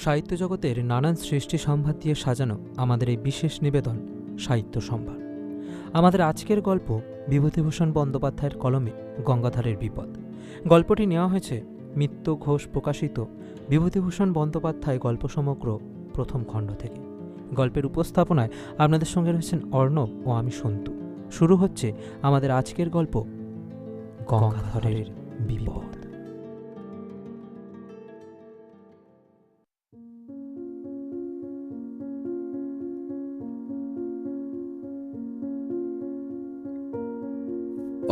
সাহিত্য জগতের নানান সৃষ্টি সম্ভার দিয়ে সাজানো আমাদের এই বিশেষ নিবেদন সাহিত্য সম্ভার। আমাদের আজকের গল্প বিভূতিভূষণ বন্দ্যোপাধ্যায়ের কলমে গঙ্গাধারের বিপদ। গল্পটি নেওয়া হয়েছে মিত্র ঘোষ প্রকাশিত বিভূতিভূষণ বন্দ্যোপাধ্যায় গল্প সমগ্র প্রথম খণ্ড থেকে। গল্পের উপস্থাপনায় আপনাদের সঙ্গে রয়েছেন অর্ণব ও আমি সন্তু। শুরু হচ্ছে আমাদের আজকের গল্প গঙ্গাধারের বিপদ।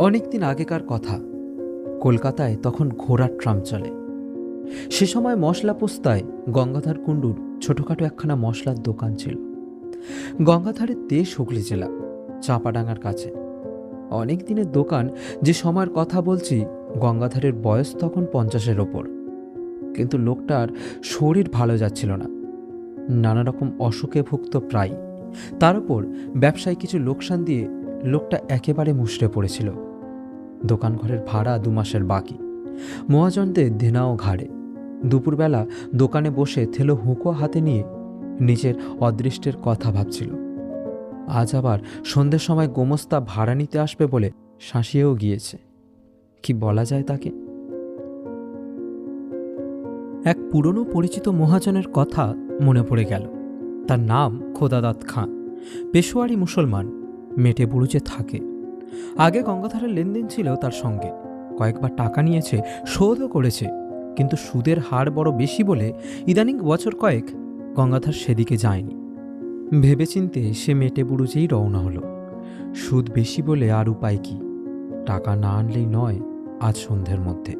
অনেকদিন আগেকার কথা। কলকাতায় তখন ঘোড়ার ট্রাম চলে। সে সময় মশলা পোস্তায় গঙ্গাধার কুণ্ডুর ছোটখাটো একখানা মশলার দোকান ছিল। গঙ্গাধারের দেশ হুগলি জেলা, চাঁপাডাঙ্গার কাছে। অনেক দিনের দোকান। যে সময়ের কথা বলছি, গঙ্গাধারের বয়স তখন 50-এর ওপর। কিন্তু লোকটার শরীর ভালো যাচ্ছিল না, নানা রকম অসুখে ভুগত প্রায়। তার উপর ব্যবসায় কিছু লোকসান দিয়ে লোকটা একেবারে মুষড়ে পড়েছিল। দোকান ঘরের ভাড়া 2 মাসের বাকি, মহাজনদের দেনাও ঘাড়ে। দুপুরবেলা দোকানে বসে থেলো হুঁকো হাতে নিয়ে নিজের অদৃষ্টের কথা ভাবছিল। আজ আবার সন্ধ্যের সময় গোমস্তা ভাড়া নিতে আসবে বলে শাঁসিয়েও গিয়েছে। কি বলা যায় তাকে? এক পুরনো পরিচিত মহাজনের কথা মনে পড়ে গেল। তার নাম খোদাদাত খাঁ, পেশোয়ারি মুসলমান, মেটে বুরুজে থাকে। আগে গঙ্গাধারের লেনদেন ছিল তার সঙ্গে। কয়েকবার টাকা নিয়েছে, শোধও করেছে, কিন্তু সুদের হার বড় বেশি বলে ইদানিং বছর কয়েক গঙ্গাধার সেদিকে যায়নি। ভেবেচিন্তে সে মেটে বুরুজেই রওনা হলো। সুদ বেশি বলে আর উপায় কি? টাকা না আনলেই নয় আজ সন্ধ্যের মধ্যে।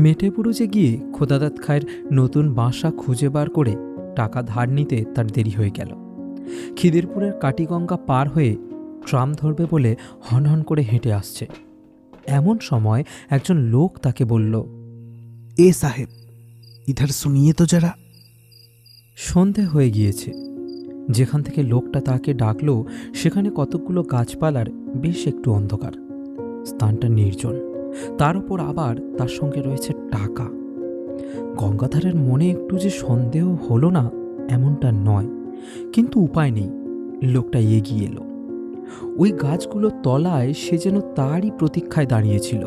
মেটে বুরুজে গিয়ে খোদাদাত খায়ের নতুন বাসা খুঁজে বার করে টাকা ধার নিতে তার দেরি হয়ে গেল। খিদিরপুরের কাটিগঙ্গা পার হয়ে ট্রাম ধরবে বলে হনহন করে হেঁটে আসছে। এমন সময় একজন লোক তাকে বলল, এ সাহেব, ইধার শুনিয়ে তো যারা। সন্ধে হয়ে গিয়েছে। যেখান থেকে লোকটা তাকে ডাকলো সেখানে কতকগুলো গাছপালার বেশ একটু অন্ধকার। স্থানটা নির্জন, তার উপর আবার তার সঙ্গে রয়েছে টাকা। গঙ্গাধারের মনে একটু যে সন্দেহ হলো না এমনটা নয়, কিন্তু উপায় নেই। লোকটা এগিয়ে এলো। ওই গাছগুলোর তলায় সে যেন তারই প্রতীক্ষায় দাঁড়িয়েছিল।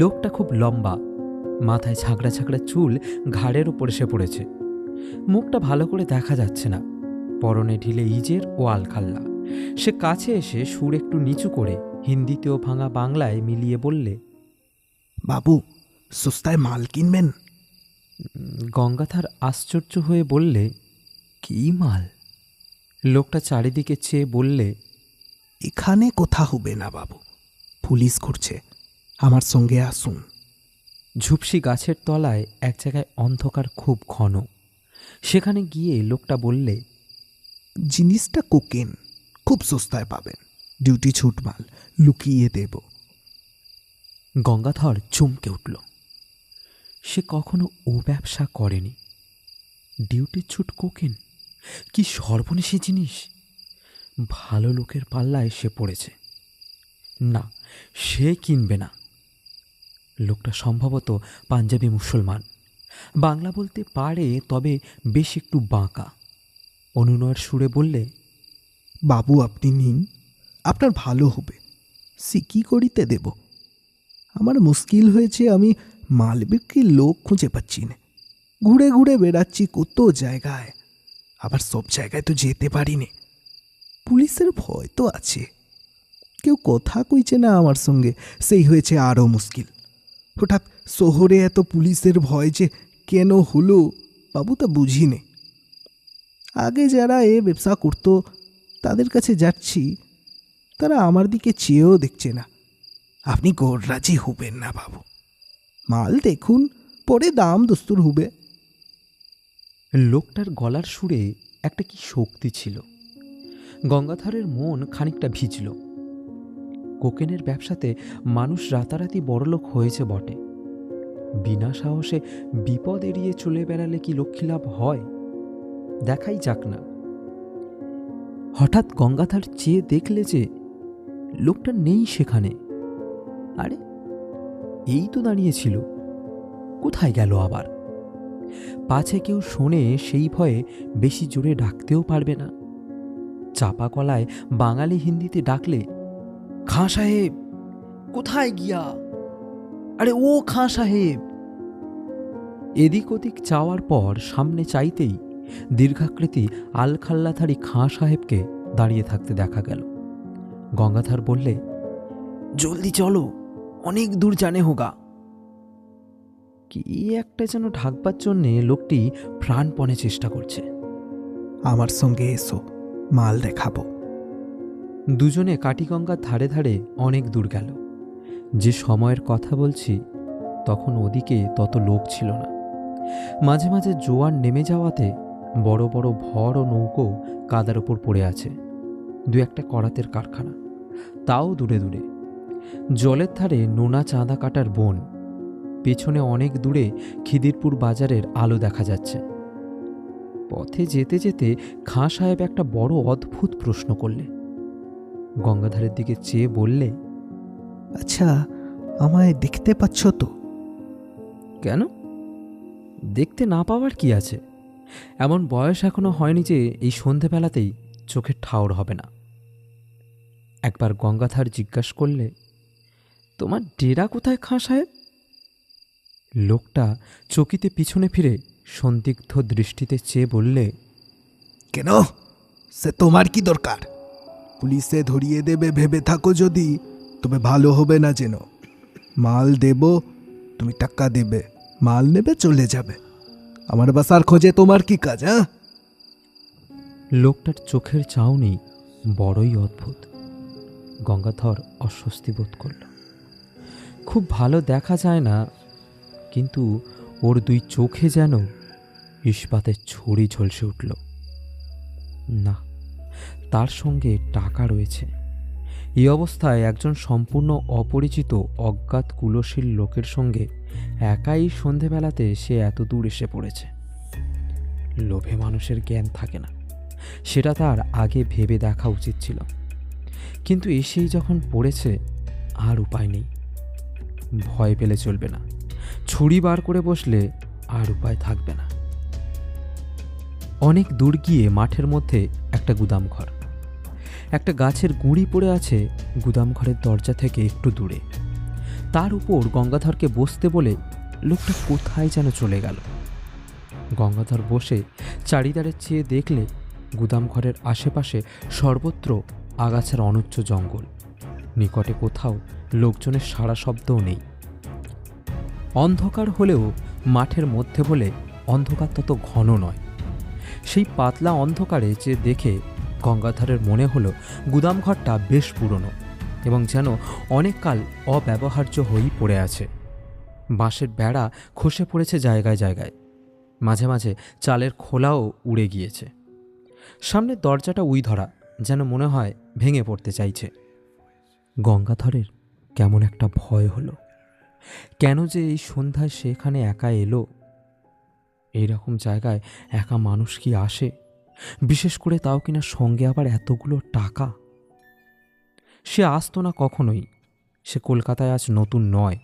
লোকটা খুব লম্বা, মাথায় ঝাঁকড়া ঝাঁকড়া চুল ঘাড়ের ওপর এসে পড়েছে। মুখটা ভালো করে দেখা যাচ্ছে না, পরনে ঢিলে ইজের ও আলখাল্লা। সে কাছে এসে সুর একটু নিচু করে হিন্দিতেও ভাঙা বাংলায় মিলিয়ে বললে, বাবু, সস্তায় মাল কিনবেন? গঙ্গাধার আশ্চর্য হয়ে বললে, কি মাল? লোকটা চারিদিকে চেয়ে বললে, এখানে কোথা হবে না বাবু, পুলিশ ঘুরছে, আমার সঙ্গে আসুন। ঝুপসি গাছের তলায় এক জায়গায় অন্ধকার খুব ঘন। সেখানে গিয়ে লোকটা বললে, জিনিসটা কোকেন, খুব সস্তায় পাবেন, ডিউটি ছুট মাল, লুকিয়ে দেব। গঙ্গাধর চমকে উঠল। সে কখনো ও ব্যবসা করেনি। ডিউটির ছুট কোকেন, কি সর্বনেশী জিনিস! ভালো লোকের পাল্লায় সে পড়েছে। না, সে কিনবে না। লোকটা সম্ভবত পাঞ্জাবি মুসলমান, বাংলা বলতে পারে, তবে বেশ একটু বাঁকা। অনুনয়ের সুরে বললে, বাবু আপনি নিন, আপনার ভালো হবে, সিকি করিতে দেব। আমার মুশকিল হয়েছে, আমি মাল বিক্রির লোক খুঁজে পাচ্ছি না। ঘুরে ঘুরে বেড়াচ্ছি কত জায়গায়, আবার সব জায়গায় তো যেতে পারিনি। পুলিশের ভয় তো আছে, কেউ কথা কইছে না আমার সঙ্গে, সেই হয়েছে আরও মুশকিল। হঠাৎ শহরে এত পুলিশের ভয় যে কেন হলো বাবু, তা বুঝিনি। আগে যারা এ ব্যবসা করতো তাদের কাছে যাচ্ছি, তারা আমার দিকে চেয়েও দেখছে না। আপনি গোড়রাজি হবেন না বাবু, মাল দেখুন, পরে দাম দস্তুর হবে। লোকটার গলার সুরে একটা কি শক্তি ছিল। গঙ্গাধারের মন খানিকটা ভিজল। কোকেনের ব্যবসাতে মানুষ রাতারাতি বড়লোক হয়েছে বটে, বিনা সাহসে বিপদ এড়িয়ে চলে বেড়ালে কি লক্ষ্মীলাভ হয়? দেখাই যাক না। হঠাৎ গঙ্গাধার চেয়ে দেখলে যে লোকটা নেই সেখানে। আরে, এই তো দাঁড়িয়েছিল। কোথায় গেল আবার? পাছে কেউ শোনে সেই ভয়ে বেশি জোরে ডাকতেও পারবে না। চাপা গলায় বাঙালি হিন্দিতে ডাকলে, খাঁ সাহেব কোথায় গিয়া, আরে ও খাঁ সাহেব। এদিক ওদিক চাওয়ার পর সামনে চাইতেই দীর্ঘাকৃতি আলখাল্লাধারী খাঁ সাহেবকে দাঁড়িয়ে থাকতে দেখা গেল। গঙ্গাধর বললে, জলদি চলো, অনেক দূর জানে হোগা। কি একটা যেন ঢাকবার জন্যে লোকটি প্রাণপণে চেষ্টা করছে। আমার সঙ্গে এসো, মাল দেখাবো। দুজনে কাটিগঙ্গার ধারে ধারে অনেক দূর গেল। যে সময়ের কথা বলছি তখন ওদিকে তত লোক ছিল না। মাঝে মাঝে জোয়ার নেমে যাওয়াতে বড় বড় ভর ও নৌকো কাদার ওপর পড়ে আছে। দু একটা করাতের কারখানা, তাও দূরে দূরে। জলের ধারে নোনা চাঁদা কাটার বন। পেছনে অনেক দূরে খিদিরপুর বাজারের আলো দেখা যাচ্ছে। পথে যেতে যেতে খাঁ সাহেব একটা বড় অদ্ভুত প্রশ্ন করলে। গঙ্গাধারের দিকে চেয়ে বললে, আচ্ছা, আমায় দেখতে পাচ্ছ তো? কেন? দেখতে না পাওয়ার কি আছে? এমন বয়স এখনো হয়নি যে এই সন্ধেবেলাতেই চোখের ঠাউর হবে না। একবার গঙ্গাধার জিজ্ঞাসা করলে, তোমার ডেরা কোথায় খাঁ সাহেব? লোকটা চকিতে পিছনে ফিরে সন্দিগ্ধ দৃষ্টিতে চেয়ে বললে, কেন, সে তোমার কি দরকার? পুলিশে ধরিয়ে দেবে ভেবে থাকো যদি, তবে ভালো হবে না যেন। মাল দেব, তুমি টাকা দেবে, মাল নেবে চলে যাবে। আমার বাসার খোঁজে তোমার কি কাজ? হ্যাঁ, লোকটার চোখের চাউনি বড়ই অদ্ভুত। গঙ্গাধর অস্বস্তি বোধ করল। খুব ভালো দেখা যায় না, কিন্তু ওর দুই চোখে যেন ইস্পাতের ছড়ি ঝলসে উঠল। না, তার সঙ্গে টাকা রয়েছে। এই অবস্থায় একজন সম্পূর্ণ অপরিচিত অজ্ঞাত কুলশীল লোকের সঙ্গে একাই সন্ধেবেলাতে সে এত দূর এসে পড়েছে। লোভে মানুষের জ্ঞান থাকে না, সেটা তার আগে ভেবে দেখা উচিত ছিল। কিন্তু এসেই যখন পড়েছে, আর উপায় নেই। ভয় পেলে চলবে না, ছুরি বার করে বসলে আর উপায় থাকবে না। অনেক দূর গিয়ে মাঠের মধ্যে একটা গুদাম ঘর। একটা গাছের গুঁড়ি পড়ে আছে গুদাম ঘরের দরজা থেকে একটু দূরে। তার উপর গঙ্গাধরকে বসতে বলে লোকটা কোথায় যেন চলে গেল। গঙ্গাধর বসে চারিদারে চেয়ে দেখলে গুদাম ঘরের আশেপাশে সর্বত্র আগাছার অনুচ্চ জঙ্গল। নিকটে কোথাও লোকজনের সাড়া শব্দও নেই। অন্ধকার হলেও মাঠের মধ্যে বলে অন্ধকার তত ঘন নয়। সেই পাতলা অন্ধকারে যে দেখে গঙ্গাধরের মনে হলো গুদামঘরটা বেশ পুরনো এবং যেন অনেককাল অব্যবহার্য হয়েই পড়ে আছে। বাঁশের বেড়া খসে পড়েছে জায়গায় জায়গায়, মাঝে মাঝে চালের খোলাও উড়ে গিয়েছে। সামনের দরজাটা উই ধরা, যেন মনে হয় ভেঙে পড়তে চাইছে। গঙ্গাধরের কেমন একটা ভয় হলো। কেন যে এই সন্ধ্যায় সেখানে একা এলো? এইরকম জায়গায় একা মানুষ কি আসে? বিশেষ করে তাও কিনা সঙ্গে আবার এতগুলো টাকা। সে আসতো না কখনোই। সে কলকাতায় আজ নতুন নয়,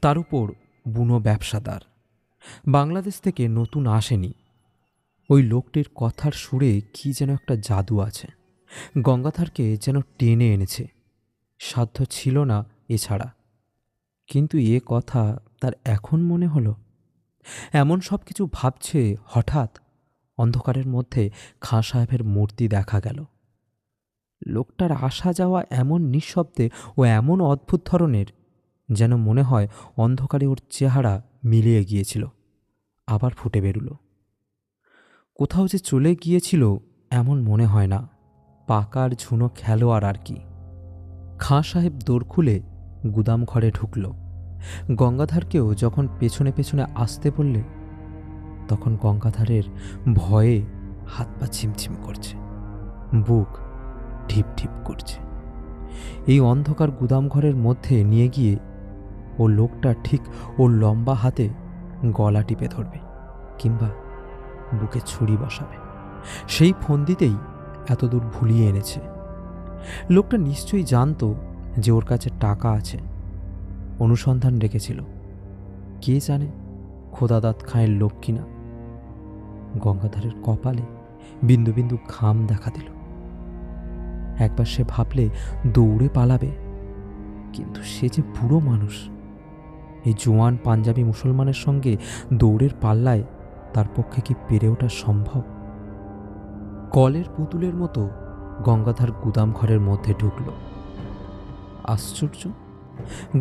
তার উপর বুনো ব্যবসাদার। বাংলাদেশ থেকে নতুন আসেনি। ওই লোকটির কথার সুরে কি যেন একটা জাদু আছে, গঙ্গাধরকে যেন টেনে এনেছে। সাধ্য ছিল না এছাড়া। কিন্তু এ কথা তার এখন মনে হলো। এমন সব কিছু ভাবছে, হঠাৎ অন্ধকারের মধ্যে খাঁ সাহেবের মূর্তি দেখা গেল। লোকটার আসা যাওয়া এমন নিঃশব্দে ও এমন অদ্ভুত ধরনের, যেন মনে হয় অন্ধকারে ওর চেহারা মিলিয়ে গিয়েছিল, আবার ফুটে বেরুল। কোথাও যে চলে গিয়েছিল এমন মনে হয় না, পাকার ঝুনো খেলোয়াড় আর কি। খাঁ সাহেব দৌড় খুলে গুদাম ঘরে ঢুকল। গঙ্গাধরকেও যখন পেছনে পেছনে আসতে বললে, তখন গঙ্গাধরের ভয়ে হাত পা ছিমছিম করছে, বুক ঢিপ ঢিপ করছে। এই অন্ধকার গুদাম ঘরের মধ্যে নিয়ে গিয়ে ও লোকটা ঠিক ওর লম্বা হাতে গলা টিপে ধরবে, কিংবা বুকে ছুরি বসাবে। সেই ফন্দিতেই এতদূর ভুলিয়ে এনেছে। লোকটা নিশ্চয়ই জানতো যে ওর কাছে টাকা আছে, অনুসন্ধান রেখেছিল। কে জানে খোদাদাত খাঁয়ের লোক কিনা। গঙ্গাধরের কপালে বিন্দু বিন্দু ঘাম দেখা দিল। একবার সে ভাবলে দৌড়ে পালাবে, কিন্তু সে যে বুড়ো মানুষ। এই জোয়ান পাঞ্জাবি মুসলমানের সঙ্গে দৌড়ের পাল্লায় তার পক্ষে কি পেরে ওঠা সম্ভব? কলের পুতুলের মতো গঙ্গাধর গুদাম ঘরের মধ্যে ঢুকল। আশ্চর্য,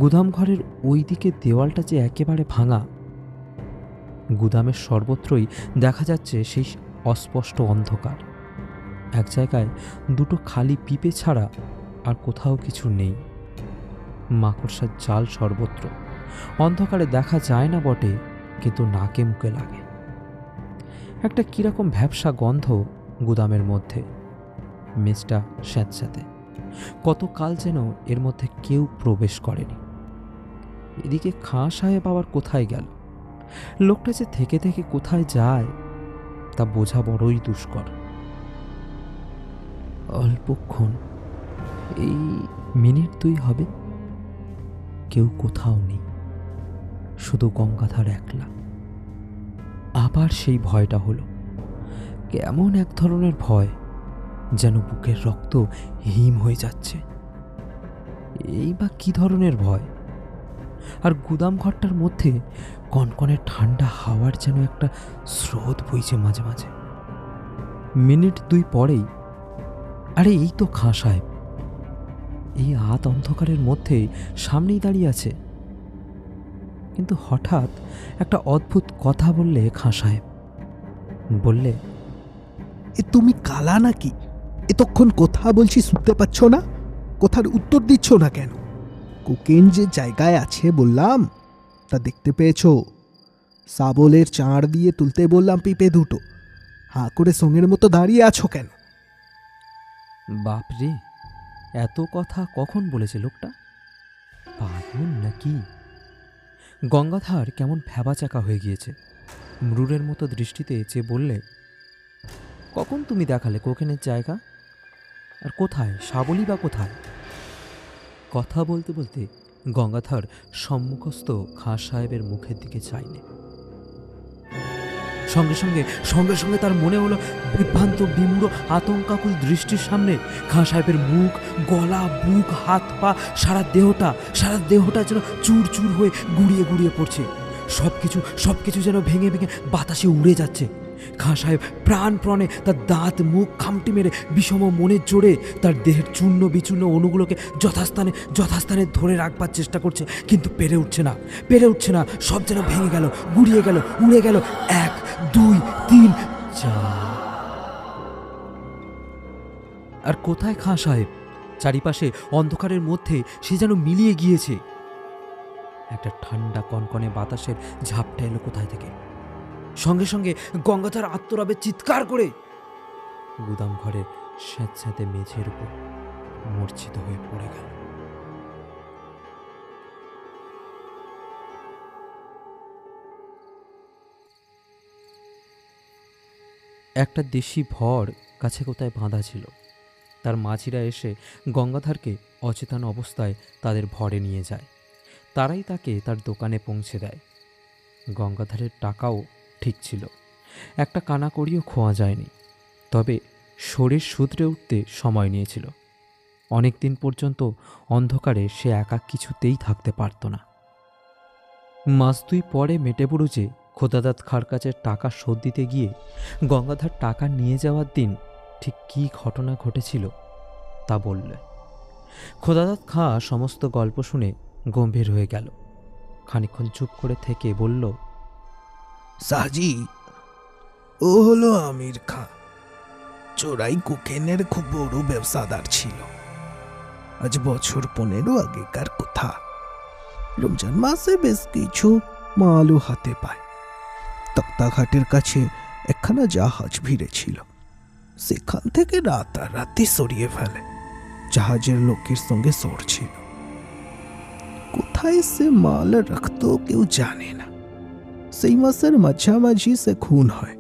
গুদাম ঘরের ওই দিকে দেওয়ালটা যে একেবারে ভাঙা। গুদামের সর্বত্রই দেখা যাচ্ছে সেই অস্পষ্ট অন্ধকার। এক জায়গায় দুটো খালি পিপে ছাড়া আর কোথাও কিছু নেই। মাকড়সার জাল সর্বত্র। অন্ধকারে দেখা যায় না বটে, কিন্তু নাকে মুখে লাগে। একটা কিরকম ভ্যাপসা গন্ধ গুদামের মধ্যে। মেজটা স্যাঁতস্যাঁতে। কতকাল যেন এর মধ্যে কেউ প্রবেশ করেনি। এদিকে খাঁ সাহেব আবার কোথায় গেল? লোকটা যে থেকে থেকে কোথায় যায় তা বোঝা বড়ই দুষ্কর। অল্পক্ষণ, এই মিনিট 2 হবে, কেউ কোথাও নেই, শুধু গঙ্গাধর একলা। আবার সেই ভয়টা হলো। কেমন এক ধরনের ভয়, যেন বুকের রক্ত হিম হয়ে যাচ্ছে। এই বা কি ধরনের ভয়? আর গুদাম ঘরটার মধ্যে কনকনে ঠান্ডা হাওয়ার যেন একটা স্রোত বইছে মাঝে মাঝে। মিনিট 2 পরেই, আরে এই তো খাঁ সাহেব। এই আধ অন্ধকারের মধ্যে সামনেই দাঁড়িয়ে আছে। কিন্তু হঠাৎ একটা অদ্ভুত কথা বললে খাঁ সাহেব। বললে, এ তুমি কালা নাকি? এতক্ষণ কথা বলছি শুনতে পাচ্ছ না? কথার উত্তর দিচ্ছ না কেন? কোকেন যে জায়গায় আছে বললাম, তা দেখতে পেয়েছ? সাবলের চাঁড় দিয়ে তুলতে বললাম পিপে দুটো, হাঁ করে সঙ্গের মতো দাঁড়িয়ে আছো কেন? বাপরে, এত কথা কখন বলেছে লোকটা? পাগল নাকি? গঙ্গাধর কেমন ভ্যাবাচাকা হয়ে গিয়েছে। মৃরের মতো দৃষ্টিতে চেয়ে বললে, কখন তুমি দেখালে কোকেনের জায়গা? আর কোথায় সাবলি বা কোথায়? কথা বলতে বলতে গঙ্গাধর সম্মুখস্থ খাঁ সাহেবের মুখের দিকে চাইলে। সঙ্গে সঙ্গে সঙ্গে সঙ্গে তার মনে হলো বিভ্রান্ত বিমূঢ় আতঙ্কাকুল দৃষ্টির সামনে খাঁ সাহেবের মুখ, গলা, বুক, হাত পা, সারা দেহটা যেন চুর চুর হয়ে গুড়িয়ে গুড়িয়ে পড়ছে। সবকিছু যেন ভেঙে ভেঙে বাতাসে উড়ে যাচ্ছে। খাঁ সাহেব প্রাণপণে তার দাঁত মুখ খামটি মেরে বিষম মনের জোরে তার দেহের চূর্ণ বিচূর্ণ অণুগুলোকে যথাস্থানে ধরে রাখবার চেষ্টা করছে, কিন্তু পেরে উঠছে না। সব যেন ভেঙে গেল, গুড়িয়ে গেল, উড়ে গেল। 1, 2, 3, 4। আর কোথায় খাঁ সাহেব? চারিপাশে অন্ধকারের মধ্যে সে যেন মিলিয়ে গিয়েছে। একটা ঠান্ডা কনকনে বাতাসের ঝাপটা এলো কোথায় থেকে। সঙ্গে সঙ্গে গঙ্গাধর আত্মরাবে চিৎকার করে গুদাম ঘরে স্যাঁতস্যাঁতে মেঝের উপর মূর্ছিত হয়ে পড়ে গেল। একটা দেশি ভর কাছে কোথায় বাঁধা ছিল। তার মাঝিরা এসে গঙ্গাধরকে অচেতন অবস্থায় তাদের ভরে নিয়ে যায়। তারাই তাকে তার দোকানে পৌঁছে দেয়। গঙ্গাধরের টাকাও ঠিক ছিল, একটা কানাকড়িও খোয়া যায়নি। তবে শরীর শুধরে উঠতে সময় নিয়েছিল। অনেক দিন পর্যন্ত অন্ধকারে সে একা কিছুতেই থাকতে পারত না। মাস 2 পরে মেটেবুরুজে খোদাদাত খাঁর কাছে টাকা শোধ দিতে গিয়ে গঙ্গাধর টাকা নিয়ে যাওয়ার দিন ঠিক কী ঘটনা ঘটেছিল তা বললে। খোদাদাত খাঁ সমস্ত গল্প শুনে গম্ভীর হয়ে গেল। খানিকক্ষণ চুপ করে থেকে বলল, সাজি, ও হলো আমির খাঁ। চোরাই কোকেনের খুব বড় ব্যবসাদার ছিল। আজ বছর 15 আগেকার কথা। রমজান মাসে বেশ কিছু মালও হাতে পায়। তক্তাঘাটের কাছে একখানা জাহাজ ভিড়েছিল। সেখান থেকে রাতারাতি সরিয়ে ফেলে। জাহাজের লোকের সঙ্গে সরছিল। কোথায় সে মাল রাখতো কেউ জানে না। সেই মাসের মাঝামাঝি সে খুন হয়।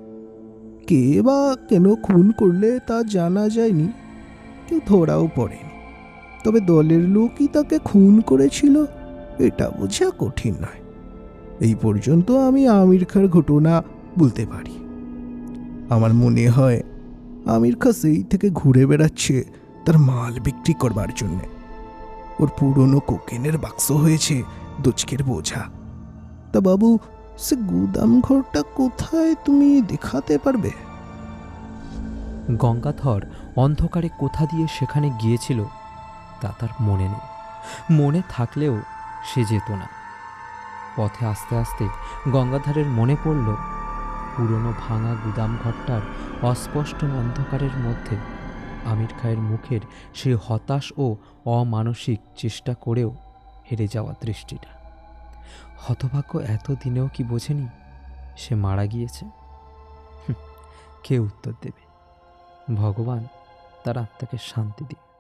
কে বা কেন খুন করলে তা জানা যায়নি, কেউ ধরাও পড়েনি। তবে দলের লোকই তাকে খুন করেছিল এটা বোঝা কঠিন নয়। এই পর্যন্ত আমি আমির খাঁর ঘটনা বলতে পারি। আমার মনে হয় আমির খাঁ সেই থেকে ঘুরে বেড়াচ্ছে তার মাল বিক্রি করবার জন্যে। ওর পুরনো কোকেনের বাক্স হয়েছে দোচকের বোঝা। তা বাবু, সে গুদাম ঘরটা কোথায় তুমি দেখাতে পারবে? গঙ্গাধর অন্ধকারে কোথা দিয়ে সেখানে গিয়েছিল তা তার মনে নেই। মনে থাকলেও সে যেত না। পথে আস্তে আস্তে গঙ্গাধরের মনে পড়ল পুরনো ভাঙা গুদাম ঘরটার অস্পষ্ট অন্ধকারের মধ্যে আমির খাঁয়ের মুখের সেই হতাশ ও অমানসিক চেষ্টা করেও হেরে যাওয়া দৃষ্টিটা। হতভাগ্য এতদিনেও কি বোঝেনি সে মারা গিয়েছে? কে উত্তর দেবে? ভগবান তার আত্মাকে শান্তি দিন।